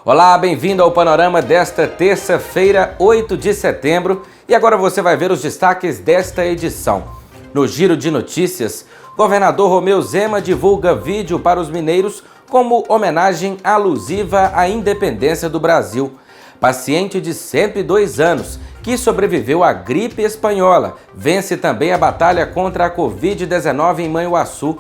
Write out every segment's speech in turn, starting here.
Olá, bem-vindo ao panorama desta terça-feira, 8 de setembro. E agora você vai ver os destaques desta edição. No Giro de Notícias, governador Romeu Zema divulga vídeo para os mineiros como homenagem alusiva à independência do Brasil. Paciente de 102 anos, que sobreviveu à gripe espanhola, vence também a batalha contra a Covid-19 em Manhuaçu.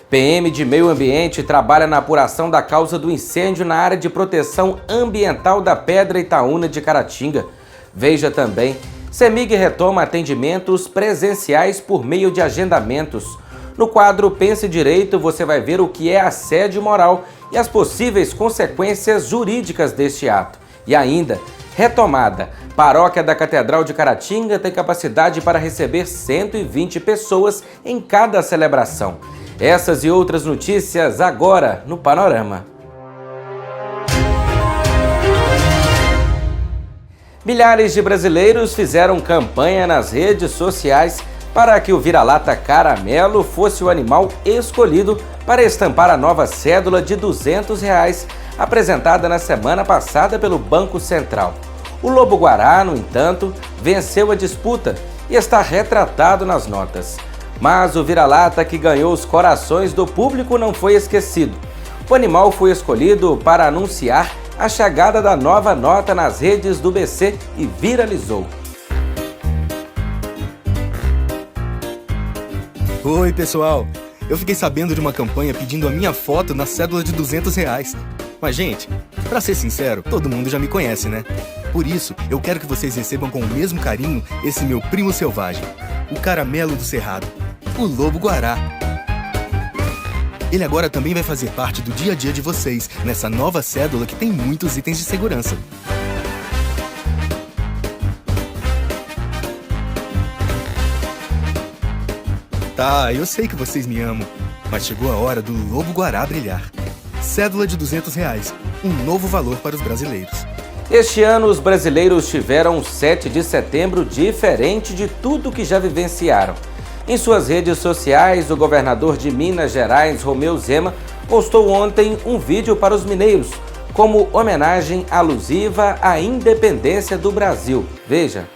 PM de Meio Ambiente trabalha na apuração da causa do incêndio na área de proteção ambiental da Pedra Itaúna de Caratinga. Veja também, CEMIG retoma atendimentos presenciais por meio de agendamentos. No quadro Pense Direito, você vai ver o que é assédio moral e as possíveis consequências jurídicas deste ato. E ainda, retomada. Paróquia da Catedral de Caratinga tem capacidade para receber 120 pessoas em cada celebração. Essas e outras notícias agora no Panorama. Milhares de brasileiros fizeram campanha nas redes sociais para que o vira-lata caramelo fosse o animal escolhido para estampar a nova cédula de R$200 apresentada na semana passada pelo Banco Central. O lobo-guará, no entanto, venceu a disputa e está retratado nas notas. Mas o vira-lata que ganhou os corações do público não foi esquecido. O animal foi escolhido para anunciar a chegada da nova nota nas redes do BC e viralizou. Oi, pessoal! Eu fiquei sabendo de uma campanha pedindo a minha foto na cédula de R$200. Mas, gente, pra ser sincero, todo mundo já me conhece, né? Por isso, eu quero que vocês recebam com o mesmo carinho esse meu primo selvagem, o caramelo do cerrado, o lobo-guará. Ele agora também vai fazer parte do dia a dia de vocês, nessa nova cédula que tem muitos itens de segurança. Tá, eu sei que vocês me amam, mas chegou a hora do lobo-guará brilhar. Cédula de R$200, um novo valor para os brasileiros. Este ano, os brasileiros tiveram um 7 de setembro diferente de tudo que já vivenciaram. Em suas redes sociais, o governador de Minas Gerais, Romeu Zema, postou ontem um vídeo para os mineiros, como homenagem alusiva à independência do Brasil. Veja.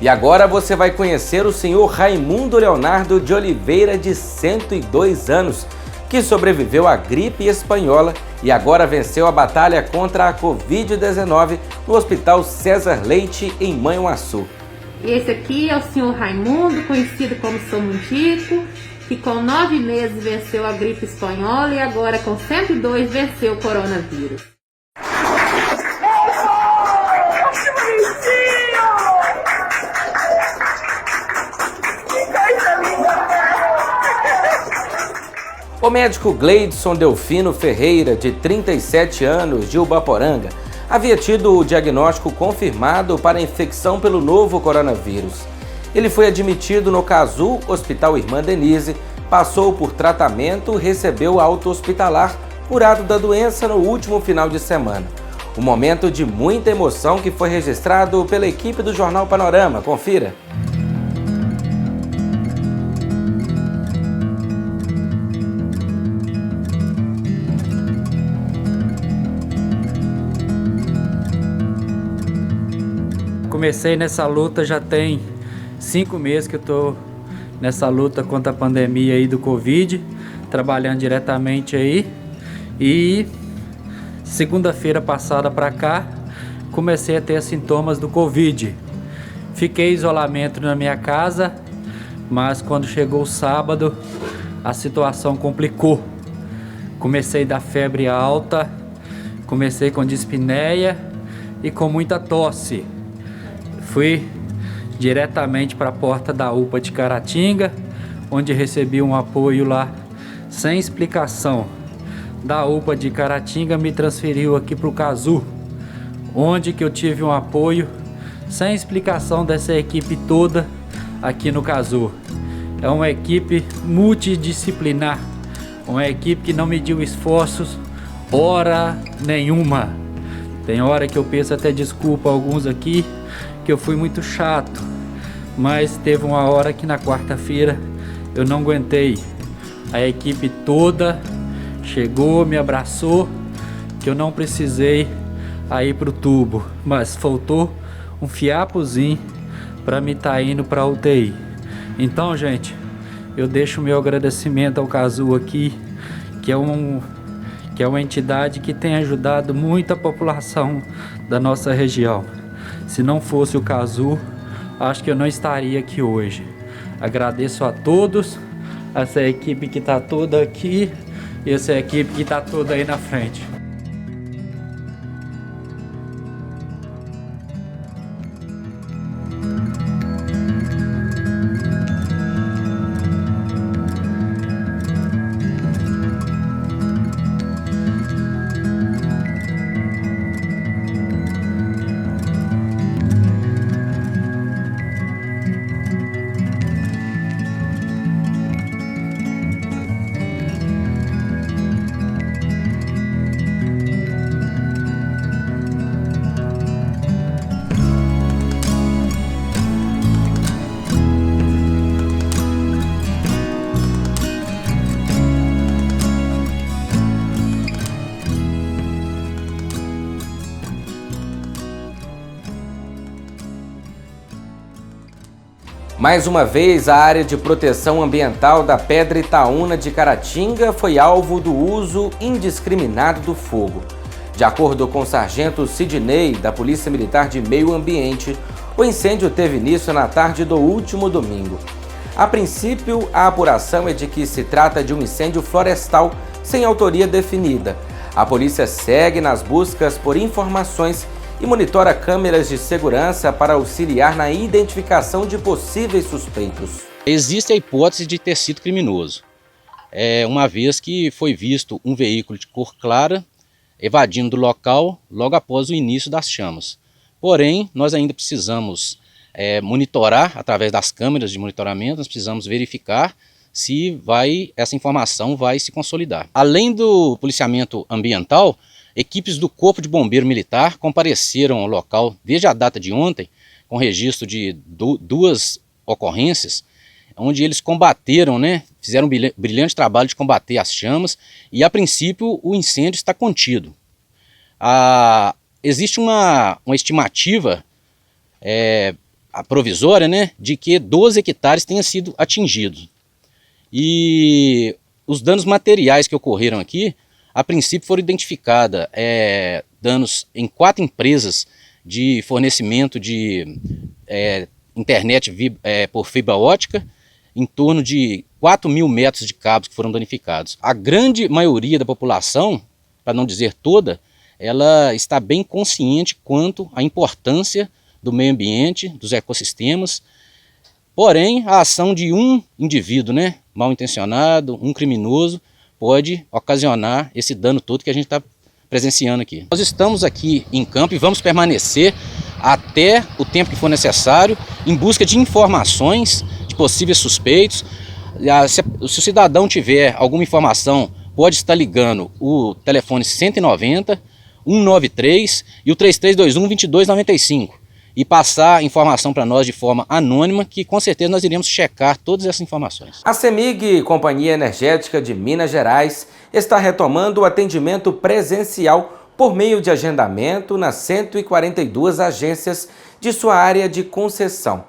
E agora você vai conhecer o senhor Raimundo Leonardo de Oliveira, de 102 anos, que sobreviveu à gripe espanhola e agora venceu a batalha contra a Covid-19 no Hospital César Leite, em Manhuaçu. Esse aqui é o senhor Raimundo, conhecido como São Mundico, que com 9 meses venceu a gripe espanhola e agora com 102 venceu o coronavírus. O médico Gleidson Delfino Ferreira, de 37 anos, de Ubaporanga, havia tido o diagnóstico confirmado para a infecção pelo novo coronavírus. Ele foi admitido no Cazu, Hospital Irmã Denise, passou por tratamento e recebeu alta hospitalar curado da doença no último final de semana. Um momento de muita emoção que foi registrado pela equipe do Jornal Panorama. Confira. Comecei nessa luta já tem 5 meses que eu tô nessa luta contra a pandemia aí do Covid, trabalhando diretamente aí. E segunda-feira passada para cá, comecei a ter sintomas do Covid. Fiquei em isolamento na minha casa, mas quando chegou o sábado, a situação complicou. Comecei a dar febre alta, comecei com dispneia e com muita tosse. Fui diretamente para a porta da UPA de Caratinga, onde recebi um apoio lá sem explicação. Da UPA de Caratinga me transferiu aqui para o Cazu, onde que eu tive um apoio sem explicação dessa equipe toda aqui no Cazu. É uma equipe multidisciplinar, uma equipe que não mediu esforços hora nenhuma. Tem hora que eu peço até desculpa a alguns aqui, que eu fui muito chato, mas teve uma hora que na quarta-feira eu não aguentei. A equipe toda chegou, me abraçou, que eu não precisei ir pro tubo, mas faltou um fiapozinho para me estar indo para UTI. Então, gente, eu deixo o meu agradecimento ao Cazu aqui, que é uma entidade que tem ajudado muito a população da nossa região. Se não fosse o Cazu, acho que eu não estaria aqui hoje. Agradeço a todos, essa equipe que está toda aqui e essa equipe que está toda aí na frente. Mais uma vez, a área de proteção ambiental da Pedra Itaúna de Caratinga foi alvo do uso indiscriminado do fogo. De acordo com o sargento Sidney, da Polícia Militar de Meio Ambiente, o incêndio teve início na tarde do último domingo. A princípio, a apuração é de que se trata de um incêndio florestal sem autoria definida. A polícia segue nas buscas por informações e monitora câmeras de segurança para auxiliar na identificação de possíveis suspeitos. Existe a hipótese de ter sido criminoso, uma vez que foi visto um veículo de cor clara evadindo do local logo após o início das chamas. Porém, nós ainda precisamos monitorar através das câmeras de monitoramento, nós precisamos verificar se essa informação vai se consolidar. Além do policiamento ambiental, equipes do Corpo de Bombeiro Militar compareceram ao local desde a data de ontem, com registro de 2 ocorrências, onde eles combateram, fizeram um brilhante trabalho de combater as chamas e, a princípio, o incêndio está contido. Existe uma estimativa provisória, de que 12 hectares tenham sido atingidos. E os danos materiais que ocorreram aqui, a princípio foram identificados danos em 4 empresas de fornecimento de internet por fibra ótica, em torno de 4.000 metros de cabos que foram danificados. A grande maioria da população, para não dizer toda, ela está bem consciente quanto à importância do meio ambiente, dos ecossistemas. Porém, a ação de um indivíduo, mal intencionado, um criminoso, pode ocasionar esse dano todo que a gente está presenciando aqui. Nós estamos aqui em campo e vamos permanecer até o tempo que for necessário, em busca de informações de possíveis suspeitos. Se o cidadão tiver alguma informação, pode estar ligando o telefone 190, 193 e o 3321-2295 e passar informação para nós de forma anônima, que com certeza nós iremos checar todas essas informações. A CEMIG, Companhia Energética de Minas Gerais, está retomando o atendimento presencial por meio de agendamento nas 142 agências de sua área de concessão.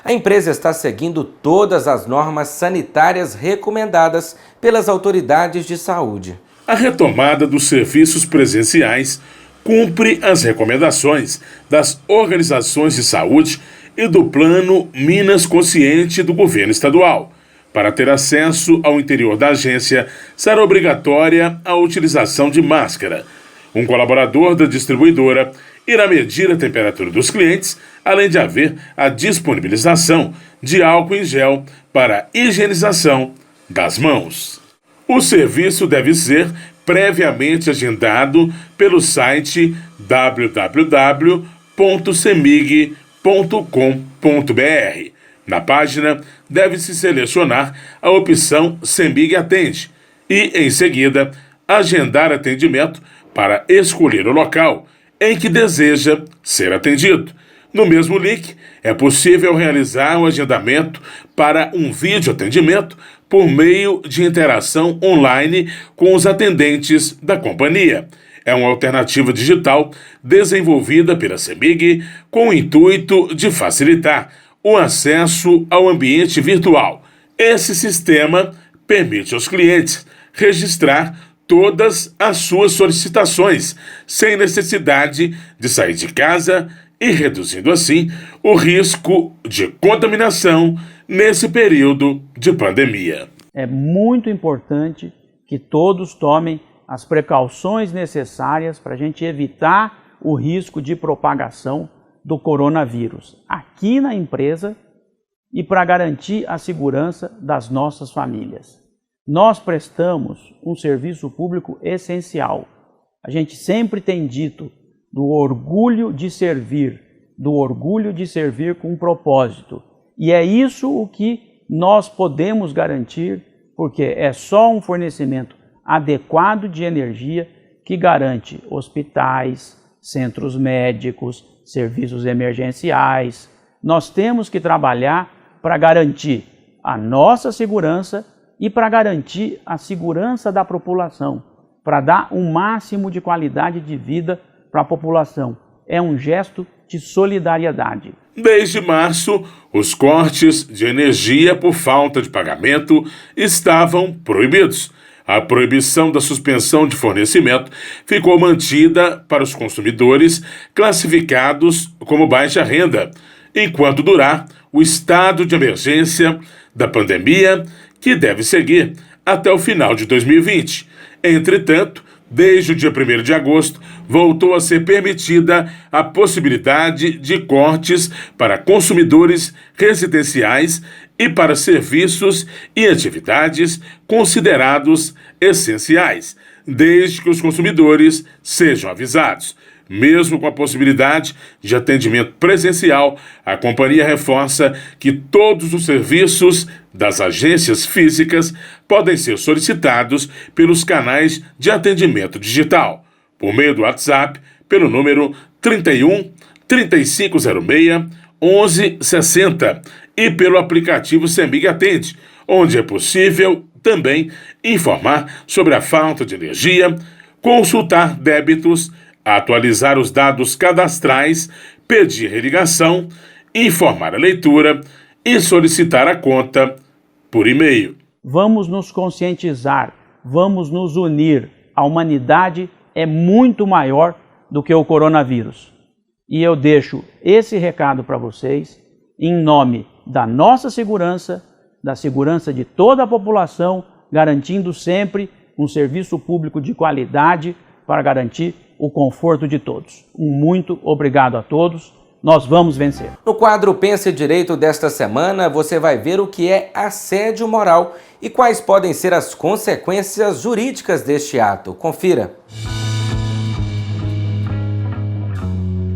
A empresa está seguindo todas as normas sanitárias recomendadas pelas autoridades de saúde. A retomada dos serviços presenciais cumpre as recomendações das organizações de saúde e do Plano Minas Consciente do governo estadual. Para ter acesso ao interior da agência, será obrigatória a utilização de máscara. Um colaborador da distribuidora irá medir a temperatura dos clientes, além de haver a disponibilização de álcool em gel para higienização das mãos. O serviço deve ser previamente agendado pelo site www.cemig.com.br. Na página, deve-se selecionar a opção CEMIG Atende e, em seguida, agendar atendimento para escolher o local em que deseja ser atendido. No mesmo link, é possível realizar o agendamento para um vídeo atendimento por meio de interação online com os atendentes da companhia. É uma alternativa digital desenvolvida pela CEMIG com o intuito de facilitar o acesso ao ambiente virtual. Esse sistema permite aos clientes registrar todas as suas solicitações, sem necessidade de sair de casa e reduzindo assim o risco de contaminação nesse período de pandemia. É muito importante que todos tomem as precauções necessárias para a gente evitar o risco de propagação do coronavírus aqui na empresa e para garantir a segurança das nossas famílias. Nós prestamos um serviço público essencial. A gente sempre tem dito do orgulho de servir com propósito. E é isso o que nós podemos garantir, porque é só um fornecimento adequado de energia que garante hospitais, centros médicos, serviços emergenciais. Nós temos que trabalhar para garantir a nossa segurança e para garantir a segurança da população, para dar um máximo de qualidade de vida para a população. É um gesto de solidariedade. Desde março, os cortes de energia por falta de pagamento estavam proibidos. A proibição da suspensão de fornecimento ficou mantida para os consumidores classificados como baixa renda, enquanto durar o estado de emergência da pandemia, que deve seguir até o final de 2020. Entretanto, desde o dia 1º de agosto, voltou a ser permitida a possibilidade de cortes para consumidores residenciais e para serviços e atividades considerados essenciais, desde que os consumidores sejam avisados. Mesmo com a possibilidade de atendimento presencial, a companhia reforça que todos os serviços das agências físicas podem ser solicitados pelos canais de atendimento digital, por meio do WhatsApp, pelo número 31 3506 1160 e pelo aplicativo CEMIG Atende, onde é possível também informar sobre a falta de energia, consultar débitos, atualizar os dados cadastrais, pedir religação, informar a leitura e solicitar a conta por e-mail. Vamos nos conscientizar, vamos nos unir. A humanidade é muito maior do que o coronavírus. E eu deixo esse recado para vocês em nome da nossa segurança, da segurança de toda a população, garantindo sempre um serviço público de qualidade para garantir o conforto de todos. Um muito obrigado a todos. Nós vamos vencer. No quadro Pense Direito desta semana, você vai ver o que é assédio moral e quais podem ser as consequências jurídicas deste ato. Confira.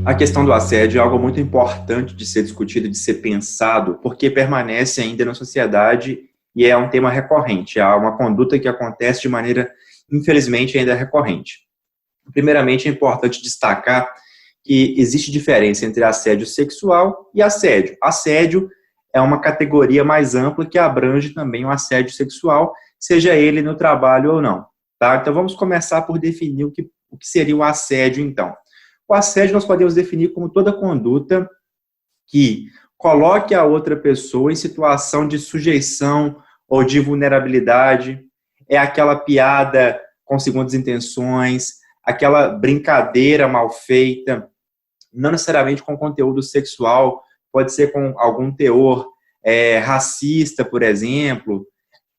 A questão do assédio é algo muito importante de ser discutido, de ser pensado, porque permanece ainda na sociedade e é um tema recorrente, é uma conduta que acontece de maneira, infelizmente, ainda recorrente. Primeiramente, é importante destacar que existe diferença entre assédio sexual e assédio. Assédio é uma categoria mais ampla que abrange também o assédio sexual, seja ele no trabalho ou não. Tá? Então, vamos começar por definir o que seria o assédio, então. O assédio nós podemos definir como toda conduta que coloque a outra pessoa em situação de sujeição ou de vulnerabilidade. É aquela piada com segundas intenções, aquela brincadeira mal feita, não necessariamente com conteúdo sexual, pode ser com algum teor racista, por exemplo,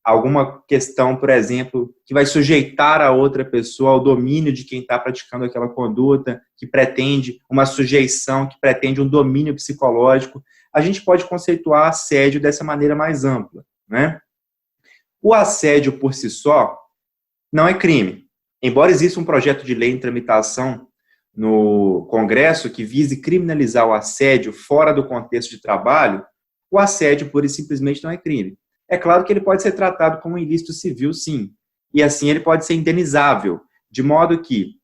alguma questão, por exemplo, que vai sujeitar a outra pessoa ao domínio de quem está praticando aquela conduta, que pretende uma sujeição, que pretende um domínio psicológico. A gente pode conceituar assédio dessa maneira mais ampla, né? O assédio por si só não é crime. Embora exista um projeto de lei em tramitação no Congresso que vise criminalizar o assédio fora do contexto de trabalho, o assédio pura e simplesmente não é crime. É claro que ele pode ser tratado como um ilícito civil, sim. E assim ele pode ser indenizável, de modo que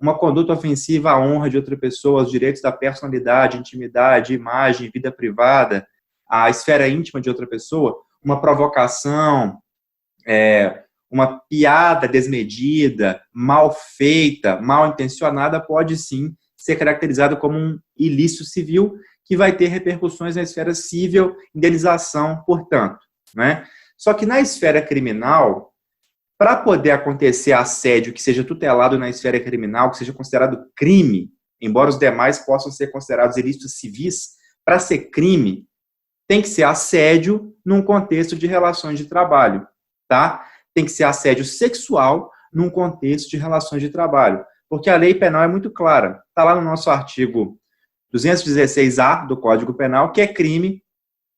uma conduta ofensiva à honra de outra pessoa, aos direitos da personalidade, intimidade, imagem, vida privada, à esfera íntima de outra pessoa, uma provocação, uma piada desmedida, mal feita, mal intencionada, pode sim ser caracterizada como um ilícito civil, que vai ter repercussões na esfera civil, indenização, portanto, né? Só que na esfera criminal, para poder acontecer assédio que seja tutelado na esfera criminal, que seja considerado crime, embora os demais possam ser considerados ilícitos civis, para ser crime, tem que ser assédio num contexto de relações de trabalho, tá? Tem que ser assédio sexual num contexto de relações de trabalho, porque a lei penal é muito clara, está lá no nosso artigo 216-A do Código Penal, que é crime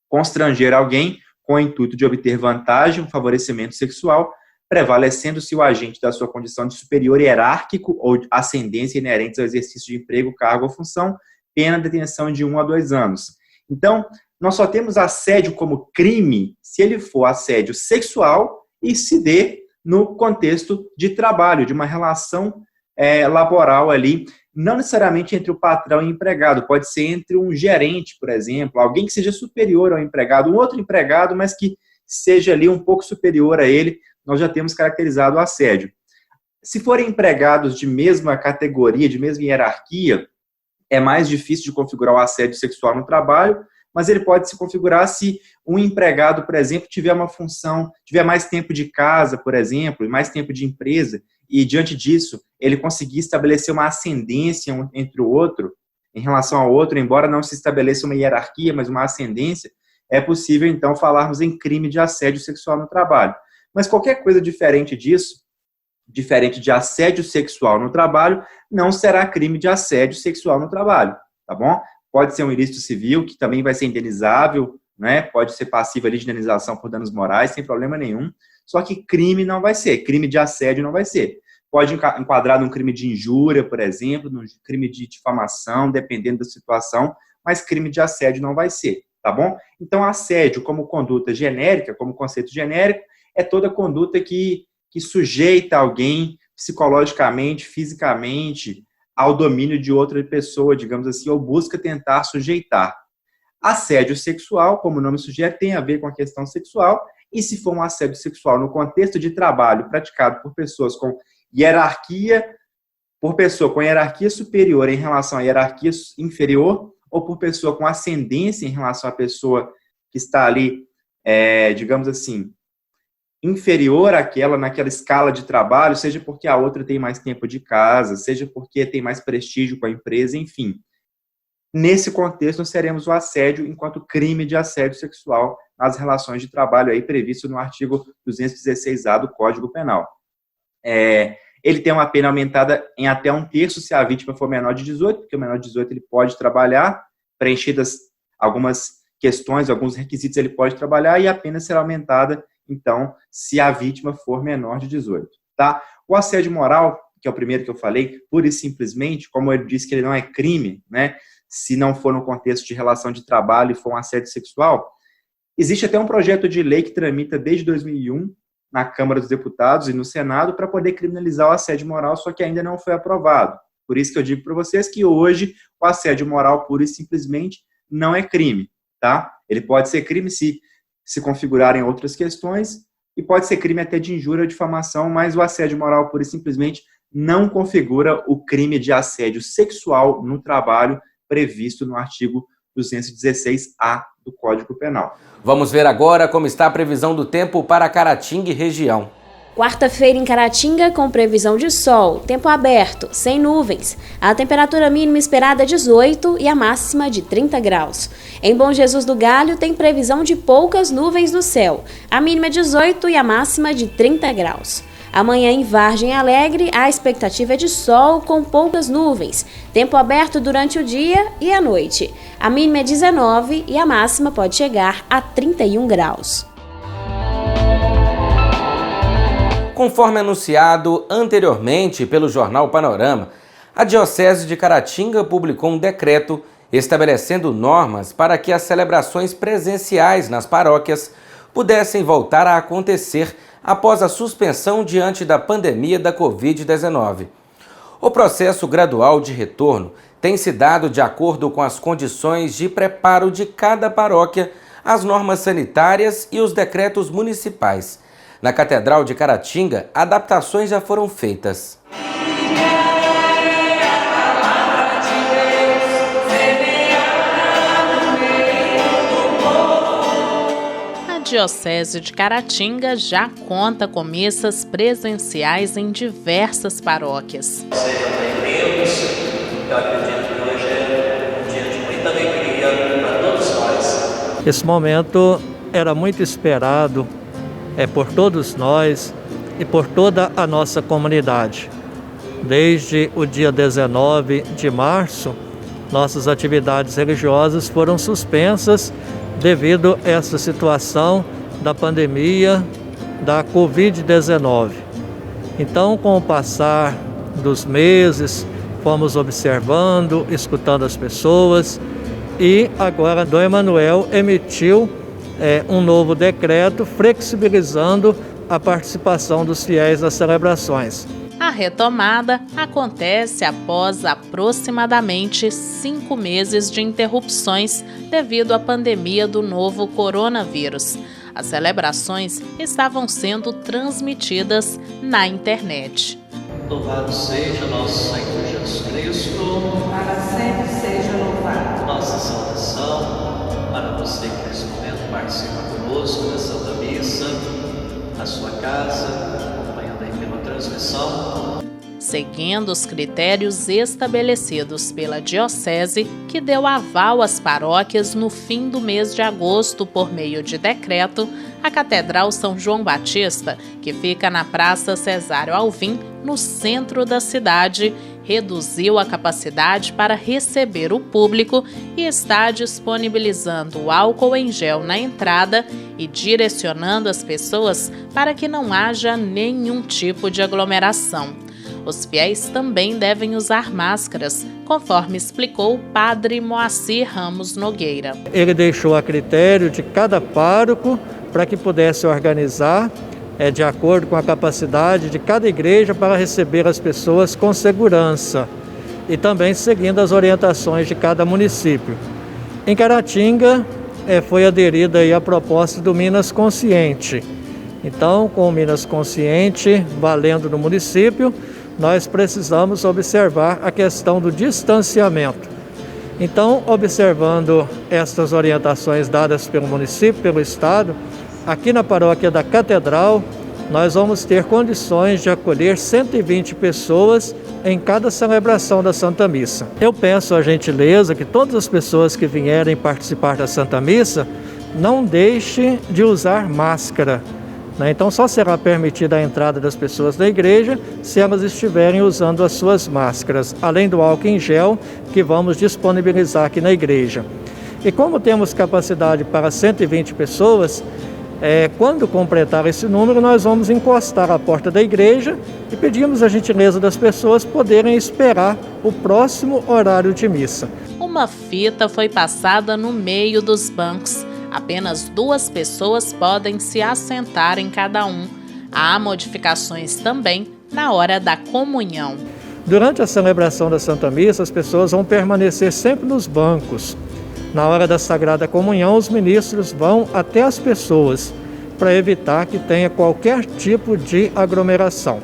constranger alguém com o intuito de obter vantagem, um favorecimento sexual, prevalecendo-se o agente da sua condição de superior hierárquico ou ascendência inerentes ao exercício de emprego, cargo ou função, pena de detenção de 1 a 2 anos. Então, nós só temos assédio como crime se ele for assédio sexual e se dê no contexto de trabalho, de uma relação laboral ali, não necessariamente entre o patrão e o empregado, pode ser entre um gerente, por exemplo, alguém que seja superior ao empregado, um outro empregado, mas que seja ali um pouco superior a ele, nós já temos caracterizado o assédio. Se forem empregados de mesma categoria, de mesma hierarquia, é mais difícil de configurar o assédio sexual no trabalho, mas ele pode se configurar se um empregado, por exemplo, tiver uma função, tiver mais tempo de casa, por exemplo, e mais tempo de empresa, e diante disso, ele conseguir estabelecer uma ascendência entre o outro, em relação ao outro, embora não se estabeleça uma hierarquia, mas uma ascendência, é possível, então, falarmos em crime de assédio sexual no trabalho. Mas qualquer coisa diferente disso, diferente de assédio sexual no trabalho, não será crime de assédio sexual no trabalho, tá bom? Pode ser um ilícito civil, que também vai ser indenizável, né? Pode ser passivo ali de indenização por danos morais, sem problema nenhum, só que crime não vai ser, crime de assédio não vai ser. Pode enquadrar num crime de injúria, por exemplo, num crime de difamação, dependendo da situação, mas crime de assédio não vai ser, tá bom? Então, assédio como conduta genérica, como conceito genérico, é toda conduta que sujeita alguém psicologicamente, fisicamente, ao domínio de outra pessoa, digamos assim, ou busca tentar sujeitar. Assédio sexual, como o nome sugere, tem a ver com a questão sexual, e se for um assédio sexual no contexto de trabalho praticado por pessoas com hierarquia, por pessoa com hierarquia superior em relação à hierarquia inferior, ou por pessoa com ascendência em relação à pessoa que está ali, digamos assim, inferior àquela, naquela escala de trabalho, seja porque a outra tem mais tempo de casa, seja porque tem mais prestígio com a empresa, enfim. Nesse contexto, nós teremos o assédio enquanto crime de assédio sexual nas relações de trabalho aí previsto no artigo 216-A do Código Penal. Ele tem uma pena aumentada em até 1/3 se a vítima for menor de 18, porque o menor de 18 ele pode trabalhar, preenchidas algumas questões, alguns requisitos ele pode trabalhar, e a pena será aumentada, então, se a vítima for menor de 18. Tá? O assédio moral, que é o primeiro que eu falei, pura e simplesmente, como ele disse que ele não é crime, né, se não for no contexto de relação de trabalho e for um assédio sexual, existe até um projeto de lei que tramita desde 2001 na Câmara dos Deputados e no Senado para poder criminalizar o assédio moral, só que ainda não foi aprovado. Por isso que eu digo para vocês que hoje o assédio moral pura e simplesmente não é crime, tá? Ele pode ser crime se configurarem outras questões e pode ser crime até de injúria ou difamação, mas o assédio moral pura e simplesmente não configura o crime de assédio sexual no trabalho previsto no artigo 216-A do Código Penal. Vamos ver agora como está a previsão do tempo para Caratinga e região. Quarta-feira em Caratinga, com previsão de sol, tempo aberto, sem nuvens. A temperatura mínima esperada é 18 e a máxima de 30 graus. Em Bom Jesus do Galho, tem previsão de poucas nuvens no céu. A mínima é 18 e a máxima de 30 graus. Amanhã em Vargem Alegre, a expectativa é de sol com poucas nuvens. Tempo aberto durante o dia e a noite. A mínima é 19 e a máxima pode chegar a 31 graus. Conforme anunciado anteriormente pelo jornal Panorama, a Diocese de Caratinga publicou um decreto estabelecendo normas para que as celebrações presenciais nas paróquias pudessem voltar a acontecer após a suspensão diante da pandemia da Covid-19. O processo gradual de retorno tem se dado de acordo com as condições de preparo de cada paróquia, as normas sanitárias e os decretos municipais. Na Catedral de Caratinga, adaptações já foram feitas. A Diocese de Caratinga já conta com missas presenciais em diversas paróquias. Sejam bem-vindos. Eu acredito que hoje é um dia de muita alegria para todos nós. Esse momento era muito esperado por todos nós e por toda a nossa comunidade. Desde o dia 19 de março, nossas atividades religiosas foram suspensas devido a essa situação da pandemia da Covid-19. Então, com o passar dos meses, fomos observando, escutando as pessoas e agora Dom Emanuel emitiu um novo decreto flexibilizando a participação dos fiéis nas celebrações. A retomada acontece após aproximadamente 5 meses de interrupções devido à pandemia do novo coronavírus. As celebrações estavam sendo transmitidas na internet. Louvado seja nosso Senhor Jesus Cristo. Para sempre seja louvado. Nossa saudação para você que nesse momento participa conosco da Santa Missa, na sua casa, acompanhando aí pela transmissão. Seguindo os critérios estabelecidos pela Diocese, que deu aval às paróquias no fim do mês de agosto por meio de decreto, a Catedral São João Batista, que fica na Praça Cesário Alvim, no centro da cidade, reduziu a capacidade para receber o público e está disponibilizando álcool em gel na entrada e direcionando as pessoas para que não haja nenhum tipo de aglomeração. Os fiéis também devem usar máscaras, conforme explicou o padre Moacir Ramos Nogueira. Ele deixou a critério de cada pároco para que pudesse organizar de acordo com a capacidade de cada igreja para receber as pessoas com segurança e também seguindo as orientações de cada município. Em Caratinga foi aderida aí a proposta do Minas Consciente. Então, com o Minas Consciente valendo no município, nós precisamos observar a questão do distanciamento. Então, observando estas orientações dadas pelo município, pelo Estado, aqui na paróquia da Catedral, nós vamos ter condições de acolher 120 pessoas em cada celebração da Santa Missa. Eu peço a gentileza que todas as pessoas que vierem participar da Santa Missa não deixem de usar máscara. Então só será permitida a entrada das pessoas da igreja se elas estiverem usando as suas máscaras, além do álcool em gel que vamos disponibilizar aqui na igreja. E como temos capacidade para 120 pessoas, Quando completar esse número, nós vamos encostar a porta da igreja e pedimos a gentileza das pessoas poderem esperar o próximo horário de missa. Uma fita foi passada no meio dos bancos. Apenas 2 pessoas podem se assentar em cada um. Há modificações também na hora da comunhão. Durante a celebração da Santa Missa, as pessoas vão permanecer sempre nos bancos. Na hora da Sagrada Comunhão, os ministros vão até as pessoas para evitar que tenha qualquer tipo de aglomeração.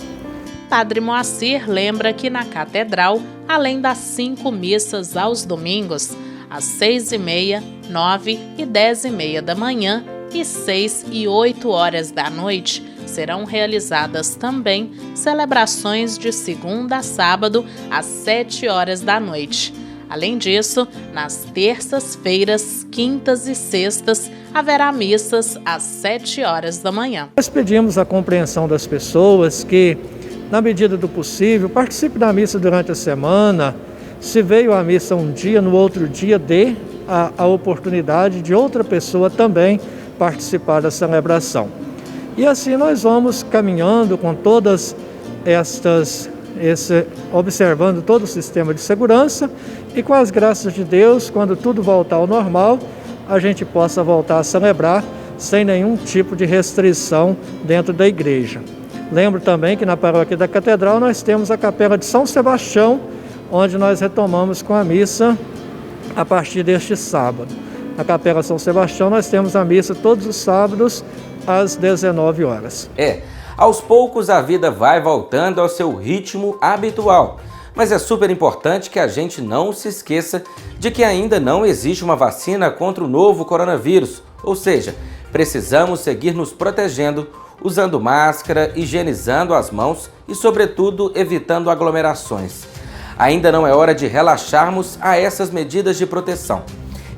Padre Moacir lembra que na Catedral, além das 5 missas aos domingos, às 6h30, 9h e 10h30 da manhã e 6 e 8 horas da noite, serão realizadas também celebrações de segunda a sábado às 7 horas da noite. Além disso, nas terças-feiras, quintas e sextas, haverá missas às 7 horas da manhã. Nós pedimos a compreensão das pessoas que, na medida do possível, participe da missa durante a semana. Se veio à missa um dia, no outro dia, dê a oportunidade de outra pessoa também participar da celebração. E assim nós vamos caminhando com todas observando todo o sistema de segurança e com as graças de Deus, quando tudo voltar ao normal, a gente possa voltar a celebrar sem nenhum tipo de restrição dentro da igreja. Lembro também que na paróquia da Catedral nós temos a Capela de São Sebastião, onde nós retomamos com a missa a partir deste sábado. Na Capela São Sebastião nós temos a missa todos os sábados às 19 horas. Aos poucos a vida vai voltando ao seu ritmo habitual. Mas é super importante que a gente não se esqueça de que ainda não existe uma vacina contra o novo coronavírus. Ou seja, precisamos seguir nos protegendo, usando máscara, higienizando as mãos e, sobretudo, evitando aglomerações. Ainda não é hora de relaxarmos a essas medidas de proteção.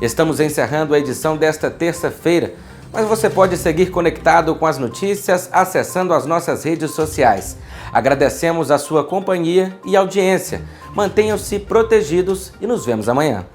Estamos encerrando a edição desta terça-feira, mas você pode seguir conectado com as notícias acessando as nossas redes sociais. Agradecemos a sua companhia e audiência. Mantenham-se protegidos e nos vemos amanhã.